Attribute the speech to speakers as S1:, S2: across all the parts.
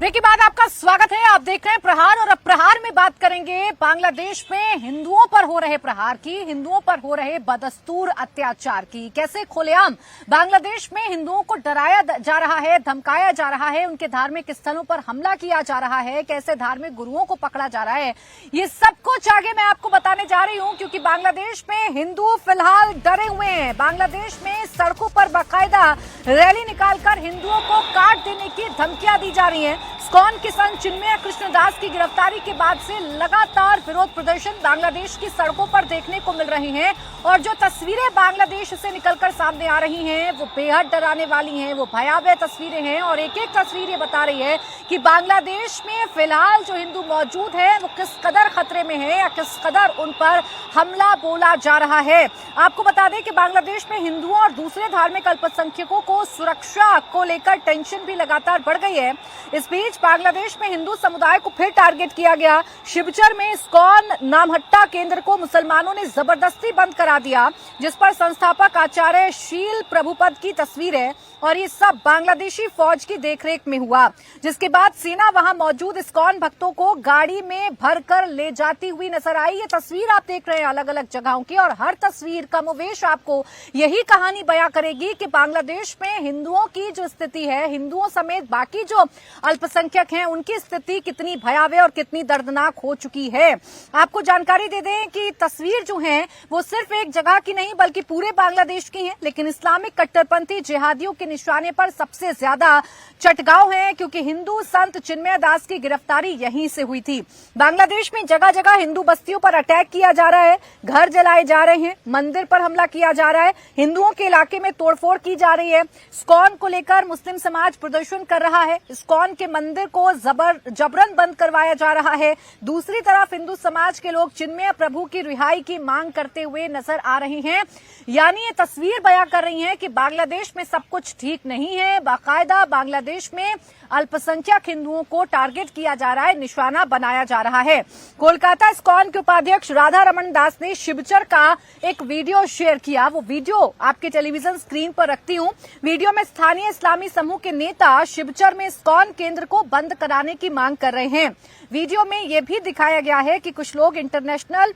S1: Break के बाद आपका स्वागत है। आप देख रहे हैं प्रहार और अब प्रहार में बात करेंगे बांग्लादेश में हिंदुओं पर हो रहे प्रहार की, हिंदुओं पर हो रहे बदस्तूर अत्याचार की। कैसे खुलेआम बांग्लादेश में हिंदुओं को डराया जा रहा है, धमकाया जा रहा है, उनके धार्मिक स्थलों पर हमला किया जा रहा है, कैसे धार्मिक गुरुओं को पकड़ा जा रहा है, ये सब कुछ आगे मैं आपको बताने जा रही हूं। क्योंकि बांग्लादेश में हिंदू फिलहाल डरे हुए हैं। बांग्लादेश में सड़कों पर बाकायदा रैली निकालकर हिंदुओं को काट देने की धमकियां दी जा रही हैं। इस्कॉन के संत चिन्मय कृष्णदास की गिरफ्तारी के बाद से लगातार विरोध प्रदर्शन बांग्लादेश की सड़कों पर देखने को मिल रही हैं और जो तस्वीरें बांग्लादेश से निकलकर सामने आ रही हैं वो बेहद डराने वाली हैं, वो भयावह तस्वीरें हैं। और एक एक तस्वीर ये बता रही है कि बांग्लादेश में फिलहाल जो हिंदू मौजूद है वो किस कदर खतरे में है या किस कदर उन पर हमला बोला जा रहा है। आपको बता दें कि बांग्लादेश में हिंदुओं और दूसरे धार्मिक अल्पसंख्यकों को सुरक्षा को लेकर टेंशन भी लगातार बढ़ गई है। इस बीच बांग्लादेश में हिंदू समुदाय को फिर टारगेट किया गया। शिवचर में इस्कॉन नामहट्टा केंद्र को मुसलमानों ने जबरदस्ती बंद करा दिया, जिस पर संस्थापक आचार्य शील प्रभुपद की तस्वीर है और ये सब बांग्लादेशी फौज की देखरेख में हुआ। जिसके बाद सेना वहां मौजूद इस्कॉन भक्तों को गाड़ी में भरकर ले जाती हुई नजर आई। ये तस्वीर आप देख रहे हैं अलग अलग जगहों की और हर तस्वीर कमोवेश आपको यही कहानी बयां करेगी कि बांग्लादेश में हिंदुओं की जो स्थिति है, हिंदुओं समेत बाकी जो अल्पसंख्यक हैं उनकी स्थिति कितनी भयावह और कितनी दर्दनाक हो चुकी है। आपको जानकारी दे दें कि तस्वीर जो है वो सिर्फ एक जगह की नहीं बल्कि पूरे बांग्लादेश की है। लेकिन इस्लामिक कट्टरपंथी जिहादियों के निशाने पर सबसे ज्यादा चटगांव है क्योंकि हिंदू संत चिन्मय दास की गिरफ्तारी यहीं से हुई थी। बांग्लादेश में जगह जगह हिंदू बस्तियों पर अटैक किया जा रहा है, घर जलाए जा रहे हैं, मंदिर पर हमला किया जा रहा है, हिंदुओं के इलाके में तोड़फोड़ की जा रही है। इस्कॉन को लेकर मुस्लिम समाज प्रदर्शन कर रहा है, इस्कॉन के मंदिर को जबरन बंद करवाया जा रहा है। दूसरी तरफ हिंदू समाज के लोग चिन्मय प्रभु की रिहाई की मांग करते हुए नजर आ रहे हैं। यानी ये तस्वीर बयां कर रही है कि बांग्लादेश में सब कुछ ठीक नहीं है। बाकायदा बांग्लादेश में अल्पसंख्यक हिंदुओं को टारगेट किया जा रहा है, निशाना बनाया जा रहा है। कोलकाता इस्कॉन के उपाध्यक्ष राधा रमन दास ने शिवचर का एक वीडियो शेयर किया। वो वीडियो आपके टेलीविजन स्क्रीन पर रखती हूं। वीडियो में स्थानीय इस्लामी समूह के नेता शिवचर में इस्कॉन केंद्र को बंद कराने की मांग कर रहे हैं। वीडियो में यह भी दिखाया गया है कि कुछ लोग इंटरनेशनल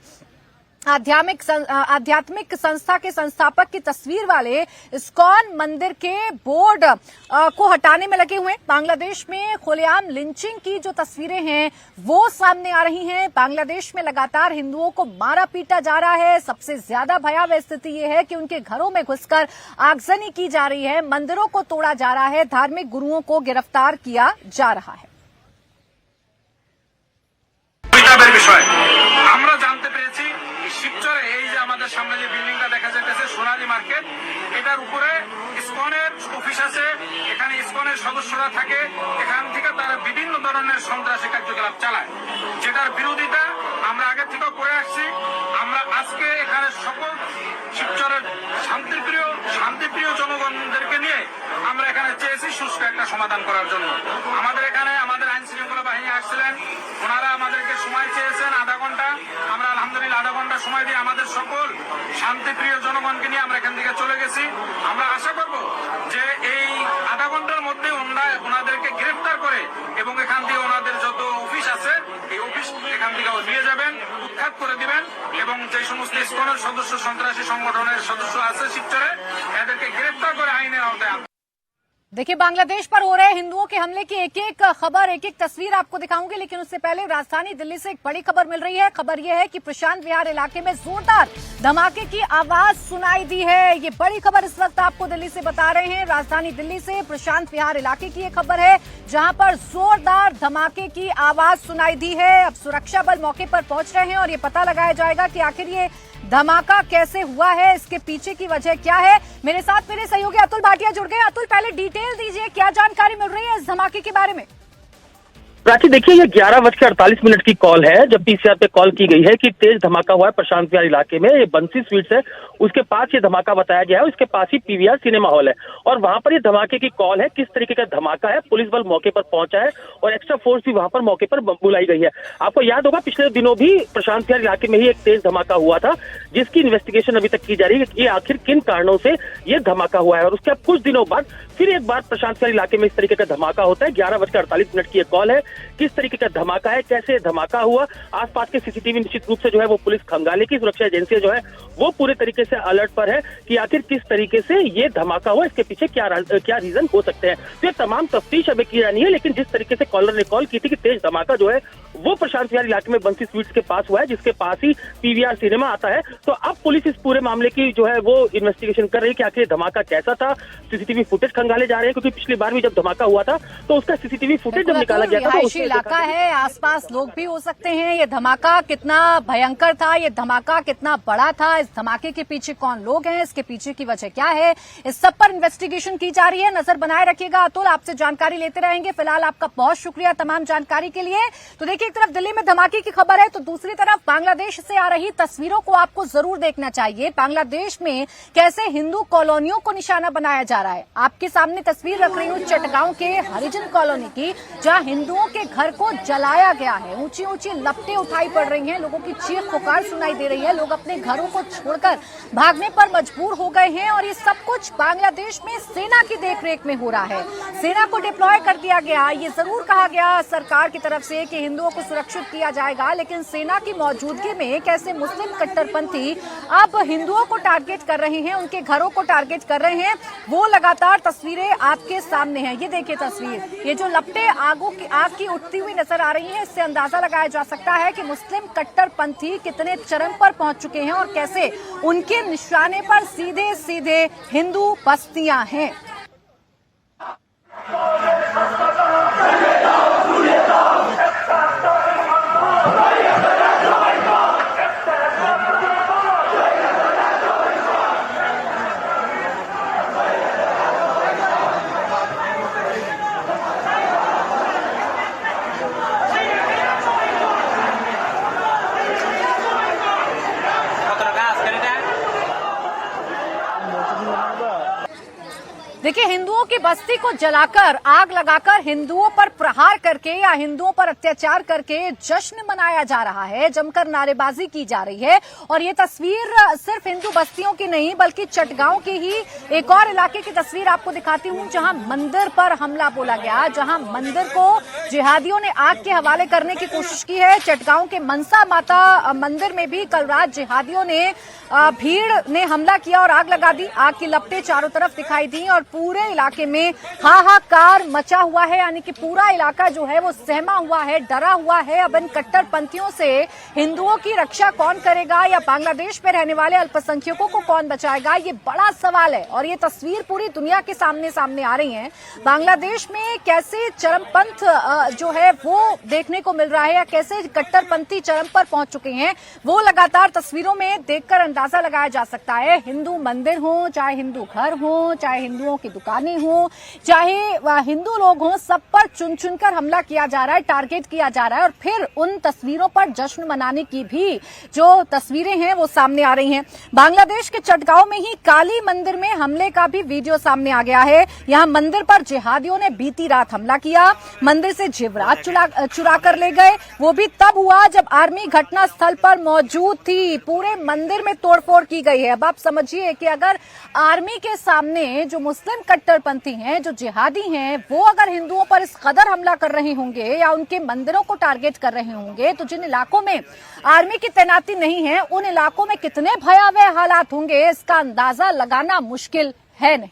S1: आध्यात्मिक संस्था के संस्थापक की तस्वीर वाले इस्कॉन मंदिर के बोर्ड को हटाने में लगे हुए। बांग्लादेश में खुलेआम लिंचिंग की जो तस्वीरें हैं वो सामने आ रही हैं। बांग्लादेश में लगातार हिंदुओं को मारा पीटा जा रहा है। सबसे ज्यादा भयावह स्थिति ये है कि उनके घरों में घुसकर आगजनी की जा रही है, मंदिरों को तोड़ा जा रहा है, धार्मिक गुरुओं को गिरफ्तार किया जा रहा है।
S2: শিবচরে এই যে আমাদের সামনে যে বিল্ডিংটা দেখা যাচ্ছে সোনালী মার্কেট, এটার উপরে ইসকনের অফিস আছে। এখানে ইসকনের সদস্যরা থাকে। এখান থেকে তারা বিভিন্ন ধরনের সন্ত্রাসী কার্যকলাপ চালায়, যেটার বিরোধিতা আমরা আগে থেকে করে আসছি। আমরা আজকে এখানে সকল শিবচরের শান্তিপ্রিয় জনগণদেরকে নিয়ে আমরা এখানে চেয়েছি সুষ্ঠু একটা সমাধান করার জন্য। আমাদের এখানে আমাদের আইন শৃঙ্খলা বাহিনী আসছিলেন, ওনারা আমাদেরকে সময় চেয়েছেন আধা ঘন্টা। আমরা আলহামদুলিল্লাহ আধা ঘন্টা সময় দিয়ে আমাদের সকল শান্তিপ্রিয় জনগণকে নিয়ে আমরা এখান থেকে চলে গেছি। আমরা আশা করব যে এই আধা ঘন্টার মধ্যে ওনাদেরকে গ্রেফতার করে এবং এখান থেকে ওনাদের যত অফিস আছে এই অফিস এখান থেকে নিয়ে যাবেন, উৎখাত করে দিবেন এবং যে সমস্ত ইসকনের সদস্য সন্ত্রাসী সংগঠনের সদস্য আছে শিবচরে এদেরকে গ্রেফতার করে আইনের আওতায়।
S1: देखिए बांग्लादेश पर हो रहे हिंदुओं के हमले की एक एक खबर, एक एक तस्वीर आपको दिखाऊंगी, लेकिन उससे पहले राजधानी दिल्ली से एक बड़ी खबर मिल रही है। खबर यह है कि प्रशांत विहार इलाके में जोरदार धमाके की आवाज सुनाई दी है। ये बड़ी खबर इस वक्त आपको दिल्ली से बता रहे हैं। राजधानी दिल्ली से प्रशांत विहार इलाके की एक खबर है जहां पर जोरदार धमाके की आवाज सुनाई दी है। अब सुरक्षा बल मौके पर पहुंच रहे हैं और ये पता लगाया जाएगा कि आखिर ये धमाका कैसे हुआ है, इसके पीछे की वजह क्या है। मेरे साथ मेरे सहयोगी अतुल भाटिया जुड़ गए। अतुल, पहले डिटेल दीजिए, क्या जानकारी मिल रही है इस धमाके के बारे में?
S3: प्राची देखिए, ये 11:48 की कॉल है जब पीसीआर पे कॉल की गई है कि तेज धमाका हुआ है प्रशांत विहार इलाके में। ये बंसी स्वीट्स है, उसके पास ये धमाका बताया गया है। उसके पास ही पीवीआर सिनेमा हॉल है और वहां पर ये धमाके की कॉल है। किस तरीके का धमाका है, पुलिस बल मौके पर पहुंचा है और एक्स्ट्रा फोर्स भी वहां पर मौके पर बुलाई गई है। आपको याद होगा पिछले दिनों भी प्रशांत विहार इलाके में ही एक तेज धमाका हुआ था, जिसकी इन्वेस्टिगेशन अभी तक की जा रही है कि आखिर किन कारणों से ये धमाका हुआ है। और उसके अब कुछ दिनों बाद फिर एक बार प्रशांत विहार इलाके में इस तरीके का धमाका होता है। 11:48 की ये कॉल है। किस तरीके का धमाका है, कैसे धमाका हुआ, आसपास के सीसीटीवी निश्चित रूप से जो है वो पुलिस खंगाले की सुरक्षा एजेंसी जो है वो पूरे तरीके से अलर्ट पर है कि आखिर किस तरीके से ये धमाका हुआ, इसके पीछे क्या रीजन हो सकते हैं। तो ये तमाम तफ्तीश अभी की जानी है। लेकिन जिस तरीके से कॉलर ने कॉल की थी कि तेज धमाका जो है वो प्रशांत विहार इलाके में बंसी स्वीट्स के पास हुआ है, जिसके पास ही पीवीआर सिनेमा आता है। तो अब पुलिस इस पूरे मामले की जो है वो इन्वेस्टिगेशन कर रही है कि आखिर धमाका कैसा था। सीसीटीवी फुटेज खंगाले जा रहे हैं, क्योंकि पिछली बार भी जब धमाका हुआ था तो उसका सीसीटीवी फुटेज जब निकाला गया था तो
S1: रिहायशी इलाका है, आसपास लोग भी हो सकते हैं। ये धमाका कितना भयंकर था, ये धमाका कितना बड़ा था, इस धमाके के पीछे कौन लोग हैं, इसके पीछे की वजह क्या है, इस सब पर इन्वेस्टिगेशन की जा रही है। नजर बनाए रखिएगा अतुल, आपसे जानकारी लेते रहेंगे। फिलहाल आपका बहुत शुक्रिया तमाम जानकारी के लिए। तो देखिए, एक तरफ दिल्ली में धमाके की खबर है तो दूसरी तरफ बांग्लादेश से आ रही तस्वीरों को आपको जरूर देखना चाहिए। बांग्लादेश में कैसे हिंदू कॉलोनियों को निशाना बनाया जा रहा है। आपके सामने तस्वीर रख रही हूँ चटगांव के हरिजन कॉलोनी की, जहां हिंदुओं के घर को जलाया गया है। ऊंची ऊंची लपटें उठाई पड़ रही हैं, लोगों की चीख पुकार सुनाई दे रही है, लोग अपने घरों को छोड़कर भागने पर मजबूर हो गए हैं। और ये सब कुछ बांग्लादेश में सेना की देखरेख में हो रहा है। सेना को डिप्लॉय कर दिया गया। ये जरूर कहा गया सरकार की तरफ से कि हिंदुओं को सुरक्षित किया जाएगा, लेकिन सेना की मौजूदगी में कैसे मुस्लिम कट्टरपंथी अब हिंदुओं को टारगेट कर रहे हैं, उनके घरों को टारगेट कर रहे हैं, वो लगातार तस्वीरें आपके सामने हैं। ये देखिए तस्वीर, ये जो लपटें आग की उठती हुई नजर आ रही हैं, इससे अंदाजा लगाया जा सकता है कि मुस्लिम कट्टरपंथी कितने चरम पर पहुंच चुके हैं और कैसे उनके निशाने पर सीधे सीधे हिंदू बस्तियां हैं। देखिए, हिंदुओं की बस्ती को जलाकर, आग लगाकर, हिंदुओं पर प्रहार करके या हिंदुओं पर अत्याचार करके जश्न मनाया जा रहा है, जमकर नारेबाजी की जा रही है। और ये तस्वीर सिर्फ हिंदू बस्तियों की नहीं बल्कि चटगांव के ही एक और इलाके की तस्वीर आपको दिखाती हूँ, जहां मंदिर पर हमला बोला गया, जहां मंदिर को जिहादियों ने आग के हवाले करने की कोशिश की है। चटगांव के मनसा माता मंदिर में भी कल रात जिहादियों ने भीड़ ने हमला किया और आग लगा दी। आग की लपटें चारों तरफ दिखाई दी और पूरे इलाके में हाहाकार मचा हुआ है, यानी कि पूरा इलाका जो है वो सहमा हुआ है, डरा हुआ है। अब इन कट्टरपंथियों से हिंदुओं की रक्षा कौन करेगा या बांग्लादेश में रहने वाले अल्पसंख्यकों को कौन बचाएगा, ये बड़ा सवाल है। और ये तस्वीर पूरी दुनिया के सामने आ रही है। बांग्लादेश में कैसे चरमपंथ जो है वो देखने को मिल रहा है या कैसे कट्टरपंथी चरम पर पहुंच चुके हैं, वो लगातार तस्वीरों में देखकर अंदाजा लगाया जा सकता है। हिंदू मंदिर हो, चाहे हिंदू घर हो, चाहे हिंदुओं की दुकानें हो, चाहे हिंदू लोग हों, सब पर चुन चुनकर हमला किया जा रहा है, टारगेट किया जा रहा है। और फिर उन तस्वीरों पर जश्न मनाने की भी जो तस्वीरें हैं वो सामने आ रही हैं। बांग्लादेश के चटगांव में ही काली मंदिर में हमले का भी वीडियो सामने आ गया है। यहां मंदिर पर जिहादियों ने बीती रात हमला किया, मंदिर से जेवरात चुरा कर ले गए। वो भी तब हुआ जब आर्मी घटना स्थल पर मौजूद थी। पूरे मंदिर में तोड़फोड़ की गई है। अब आप समझिए कि अगर आर्मी के सामने जो मुस्लिम कट्टरपंथी हैं, जो जिहादी हैं, वो अगर हिंदुओं पर इस कदर हमला कर रहे होंगे या उनके मंदिरों को टारगेट कर रहे होंगे, तो जिन इलाकों में आर्मी की तैनाती नहीं है उन इलाकों में कितने भयावह हालात होंगे, इसका अंदाजा लगाना मुश्किल है नहीं।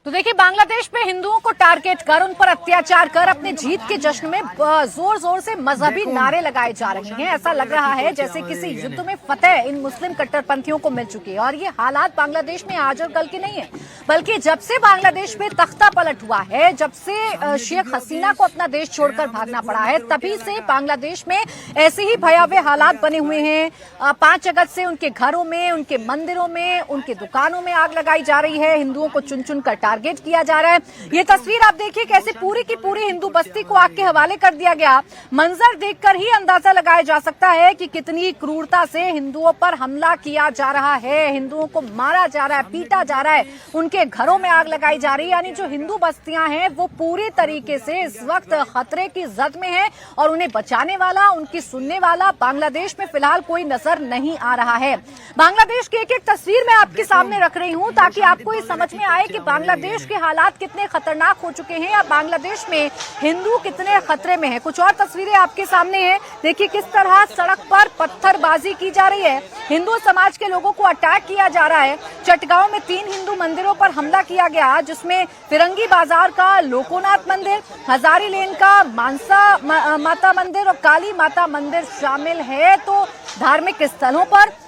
S1: तो देखिए, बांग्लादेश में हिंदुओं को टारगेट कर, उन पर अत्याचार कर अपने जीत के जश्न में जोर जोर से मजहबी नारे लगाए जा रहे हैं। ऐसा लग रहा है जैसे किसी युद्ध में फतेह इन मुस्लिम कट्टरपंथियों को मिल चुकी है। और ये हालात बांग्लादेश में आज और कल के नहीं है, बल्कि जब से बांग्लादेश में तख्ता पलट हुआ है, जब से शेख हसीना को अपना देश छोड़कर भागना पड़ा है, तभी से बांग्लादेश में ऐसे ही भयावह हालात बने हुए हैं। 5 अगस्त से उनके घरों में, उनके मंदिरों में, उनके दुकानों में आग लगाई जा रही है। हिंदुओं को चुन चुन कर टारगेट किया जा रहा है। ये तस्वीर आप देखिए, कैसे पूरी की पूरी हिंदू बस्ती को आग के हवाले कर दिया गया। मंजर देखकर ही अंदाजा लगाया जा सकता है कि कितनी क्रूरता से हिंदुओं पर हमला किया जा रहा है, हिंदुओं को मारा जा रहा है, पीटा जा रहा है, उनके घरों में आग लगाई जा रही है। यानी जो हिंदू बस्तियां हैं वो पूरी तरीके से इस वक्त खतरे की जद में है और उन्हें बचाने वाला, उनकी सुनने वाला बांग्लादेश में फिलहाल कोई नजर नहीं आ रहा है। बांग्लादेश की एक एक तस्वीर मैं आपके सामने रख रही हूं ताकि आपको ये समझ में आए कि बांग्लादेश के हालात कितने खतरनाक हो चुके हैं या बांग्लादेश में हिंदू कितने खतरे में है। कुछ और तस्वीरें आपके सामने हैं। देखिए किस तरह सड़क पर पत्थरबाजी की जा रही है, हिंदू समाज के लोगों को अटैक किया जा रहा है। चटगांव में 3 हिंदू मंदिरों पर हमला किया गया, जिसमें फिरंगी बाजार का लोकोनाथ मंदिर, हजारी लेन का मानसा माता मंदिर और काली माता मंदिर शामिल है। तो धार्मिक स्थलों पर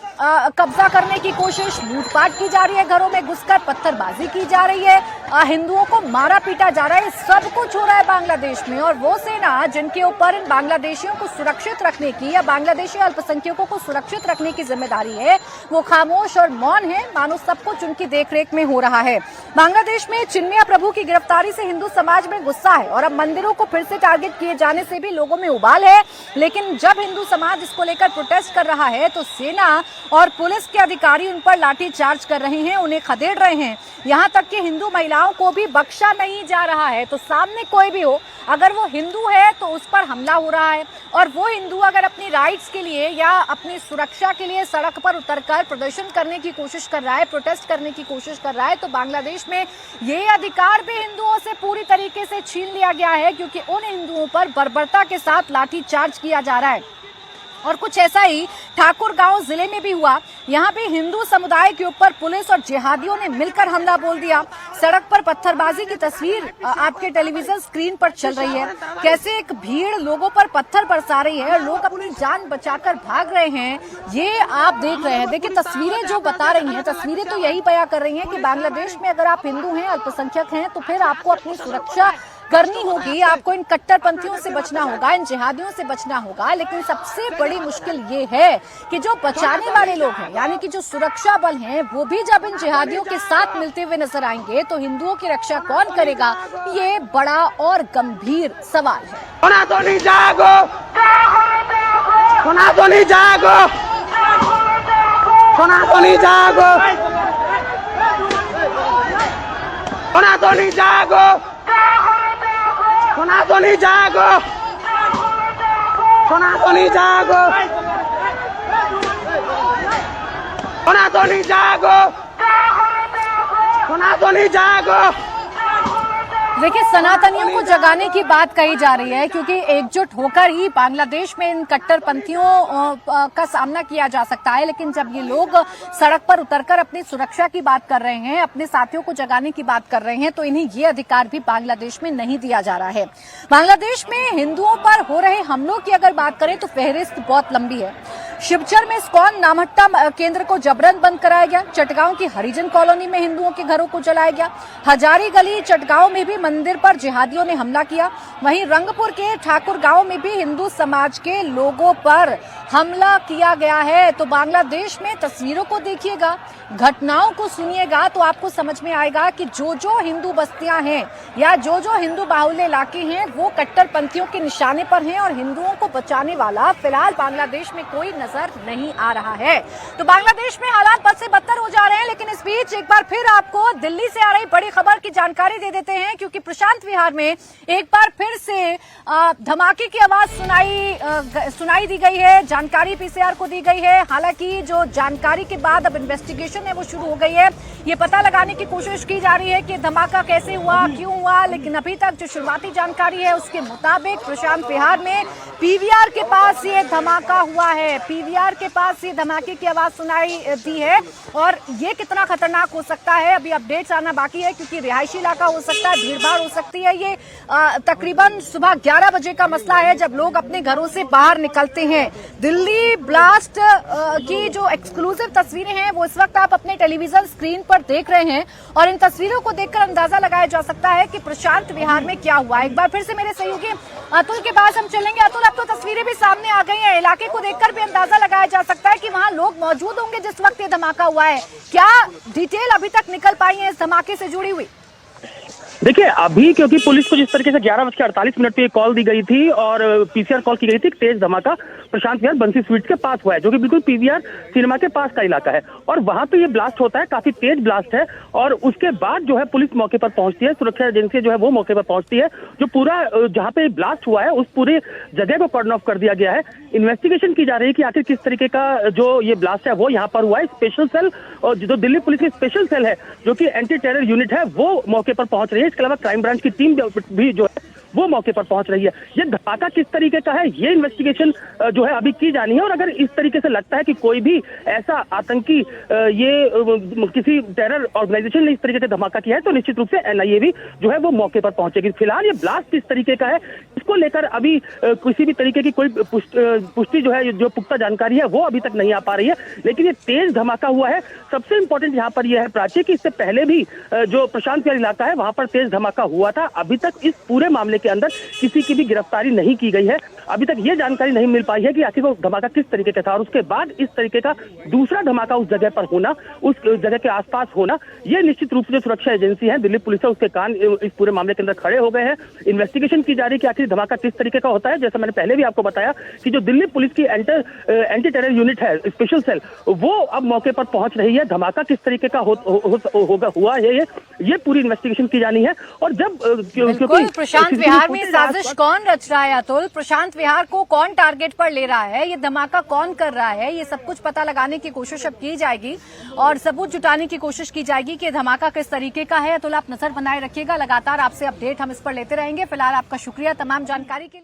S1: कब्जा करने की कोशिश, लूटपाट की जा रही है, घरों में घुसकर पत्थरबाजी की जा रही है, हिंदुओं को मारा पीटा जा रहा है। सब कुछ हो रहा है बांग्लादेश में। और वो सेना जिनके ऊपर इन बांग्लादेशियों को सुरक्षित रखने की या बांग्लादेशी अल्पसंख्यकों को सुरक्षित रखने की जिम्मेदारी है, वो खामोश और मौन है, मानो सब कुछ उनकी देखरेख में हो रहा है। बांग्लादेश में चिन्मया प्रभु की गिरफ्तारी से हिंदू समाज में गुस्सा है और अब मंदिरों को फिर से टारगेट किए जाने से भी लोगों में उबाल है। लेकिन जब हिंदू समाज इसको लेकर प्रोटेस्ट कर रहा है तो सेना और पुलिस के अधिकारी उन पर लाठीचार्ज कर रहे हैं, उन्हें खदेड़ रहे हैं। यहाँ तक कि हिंदू महिलाओं को भी बख्शा नहीं जा रहा है। तो सामने कोई भी हो, अगर वो हिंदू है तो उस पर हमला हो रहा है, और वो हिंदू अगर अपनी राइट्स के लिए या अपनी सुरक्षा के लिए सड़क पर उतरकर प्रदर्शन करने की कोशिश कर रहा है, प्रोटेस्ट करने की कोशिश कर रहा है, तो बांग्लादेश में ये अधिकार भी हिंदुओं से पूरी तरीके से छीन लिया गया है, क्योंकि उन हिंदुओं पर बर्बरता के साथ लाठीचार्ज किया जा रहा है। और कुछ ऐसा ही ठाकुरगांव जिले में भी हुआ। यहाँ भी हिंदू समुदाय के ऊपर पुलिस और जिहादियों ने मिलकर हमला बोल दिया। सड़क पर पत्थरबाजी की तस्वीर आपके टेलीविजन स्क्रीन पर चल रही है, कैसे एक भीड़ लोगों पर पत्थर बरसा रही है और लोग अपनी जान बचाकर भाग रहे हैं, ये आप देख रहे हैं। देखिए तस्वीरें जो बता रही हैं, तस्वीरें तो यही बयां कर रही हैं कि बांग्लादेश में अगर आप हिंदू हैं, अल्पसंख्यक हैं, तो फिर आपको अपनी सुरक्षा करनी होगी, आपको इन कट्टरपंथियों से बचना होगा, इन जिहादियों से बचना होगा। लेकिन सबसे बड़ी मुश्किल ये है कि जो बचाने वाले लोग हैं, यानी कि जो सुरक्षा बल हैं, वो भी जब इन जिहादियों के साथ मिलते हुए नजर आएंगे तो हिंदुओं की रक्षा कौन करेगा, ये बड़ा और गंभीर सवाल है।
S4: सनातनी जागो, सनातनी जागो, सनातनी जागो, सनातनी जागो, सनातनी जागो, सनातनी जागो, सनातनी जागो, सनातनी जागो।
S1: देखिए सनातनियों को जगाने की बात कही जा रही है, क्योंकि एकजुट होकर ही बांग्लादेश में इन कट्टरपंथियों का सामना किया जा सकता है। लेकिन जब ये लोग सड़क पर उतरकर अपनी सुरक्षा की बात कर रहे हैं, अपने साथियों को जगाने की बात कर रहे हैं, तो इन्हें ये अधिकार भी बांग्लादेश में नहीं दिया जा रहा है। बांग्लादेश में हिंदुओं पर हो रहे हमलों की अगर बात करें तो फहरिस्त बहुत लंबी है। शिवचर में इस्कॉन नामहट्टा केंद्र को जबरन बंद कराया गया। चटगांव की हरिजन कॉलोनी में हिंदुओं के घरों को जलाया गया। हजारी गली चटगांव में भी मंदिर पर जिहादियों ने हमला किया। वहीं रंगपुर के ठाकुर गांव में भी हिंदू समाज के लोगों पर हमला किया गया है। तो बांग्लादेश में तस्वीरों को देखिएगा, घटनाओं को सुनिएगा, तो आपको समझ में आएगा कि जो हिंदू बस्तियां हैं या जो हिंदू बाहुल्य इलाके हैं वो कट्टरपंथियों के निशाने पर हैं, और हिंदुओं को बचाने वाला फिलहाल बांग्लादेश में कोई नजर नहीं आ रहा है। तो बांग्लादेश में हालात बद से बदतर हो जा रहे हैं। लेकिन इस बीच एक बार फिर आपको दिल्ली से आ रही बड़ी खबर की जानकारी दे देते हैं, क्योंकि प्रशांत विहार में एक बार फिर से धमाके की आवाज सुनाई दी गई है। जानकारी पीसीआर को दी गई है। हालांकि जो जानकारी के बाद अब इन्वेस्टिगेशन है वो शुरू हो गई है। ये पता लगाने की कोशिश की जा रही है कि धमाका कैसे हुआ, क्यों हुआ। लेकिन अभी तक जो शुरुआती जानकारी है उसके मुताबिक प्रशांत विहार में पीवीआर के पास ये धमाका हुआ है। पीवीआर के पास ये धमाके की आवाज सुनाई दी है और ये कितना खतरनाक हो सकता है अभी अपडेट्स आना बाकी है, क्योंकि रिहायशी इलाका हो सकता है, भीड़भाड़ हो सकती है। ये तकरीबन सुबह 11 बजे का मसला है जब लोग अपने घरों से बाहर निकलते हैं। दिल्ली ब्लास्ट की जो एक्सक्लूसिव तस्वीरें हैं वो इस वक्त आप अपने टेलीविजन स्क्रीन पर देख रहे हैं और इन तस्वीरों को देखकर अंदाजा लगाया जा सकता है कि प्रशांत विहार में क्या हुआ। एक बार फिर से मेरे सहयोगी अतुल के पास हम चलेंगे। अतुल, अब तो तस्वीरें भी सामने आ गई हैं, इलाके को देखकर भी अंदाजा लगाया जा सकता है कि वहां लोग मौजूद होंगे जिस वक्त ये धमाका हुआ है। क्या डिटेल अभी तक निकल पाई है इस धमाके से जुड़ी हुई?
S3: देखिए, अभी क्योंकि पुलिस को जिस तरीके से 11:48 पे कॉल दी गई थी और पीसीआर कॉल की गई थी, तेज धमाका प्रशांत विहार बंसी स्वीट्स के पास हुआ है, जो कि बिल्कुल पीवीआर सिनेमा के पास का इलाका है और वहां पे ये ब्लास्ट होता है, काफी तेज ब्लास्ट है। और उसके बाद जो है पुलिस मौके पर पहुंचती है, सुरक्षा एजेंसी जो है वो मौके पर पहुंचती है। जो पूरा जहां पे ब्लास्ट हुआ है उस पूरे जगह को कॉर्डन ऑफ कर दिया गया है। इन्वेस्टिगेशन की जा रही है कि आखिर किस तरीके का जो ये ब्लास्ट है वो यहाँ पर हुआ है। स्पेशल सेल और जो दिल्ली पुलिस की स्पेशल सेल है जो कि एंटी टेरर यूनिट है वो मौके पर पहुंच रही है। इसके अलावा क्राइम ब्रांच की टीम भी जो है वो मौके पर पहुंच रही है। ये धमाका किस तरीके का है ये इन्वेस्टिगेशन जो है अभी की जानी है और अगर इस तरीके से लगता है कि कोई भी ऐसा आतंकी ये किसी टेरर ऑर्गेनाइजेशन ने इस तरीके से धमाका किया है तो निश्चित रूप से एनआईए भी जो है वो मौके पर पहुंचेगी। फिलहाल ये ब्लास्ट किस तरीके का है इसको लेकर अभी किसी भी तरीके की कोई पुष्टि जो है जो पुख्ता जानकारी है वो अभी तक नहीं आ पा रही है। लेकिन ये तेज धमाका हुआ है। सबसे इंपॉर्टेंट यहाँ पर यह है प्राची कि इससे पहले भी जो प्रशांत विहार इलाका है वहां पर तेज धमाका हुआ था। अभी तक इस पूरे मामले के अंदर किसी की भी गिरफ्तारी नहीं की गई है। अभी तक ये जानकारी नहीं मिल पाई है कि आखिर वो धमाका किस तरीके का था और उसके बाद इस तरीके का दूसरा धमाका उस जगह पर होना, उस जगह के आसपास होना, ये निश्चित रूप से जो सुरक्षा एजेंसी है दिल्ली पुलिस है उसके कान इस पूरे मामले के अंदर खड़े हो गए हैं। इन्वेस्टिगेशन की जा रही है कि आखिर धमाका किस तरीके का होता है। जैसा मैंने पहले भी आपको बताया कि जो दिल्ली पुलिस की एंटी टेरर यूनिट है स्पेशल सेल वो अब मौके पर पहुंच रही है। धमाका किस तरीके का हुआ है ये पूरी इन्वेस्टिगेशन की जानी है। और जब
S1: क्योंकि प्रशांत विहार में साजिश कौन रच रहा है अतुल, प्रशांत विहार को कौन टारगेट पर ले रहा है, ये धमाका कौन कर रहा है, ये सब कुछ पता लगाने की कोशिश अब की जाएगी और सबूत जुटाने की कोशिश की जाएगी कि धमाका किस तरीके का है। अतुल, आप नजर बनाए रखिएगा, लगातार आपसे अपडेट हम इस पर लेते रहेंगे। फिलहाल आपका शुक्रिया तमाम जानकारी के लिए।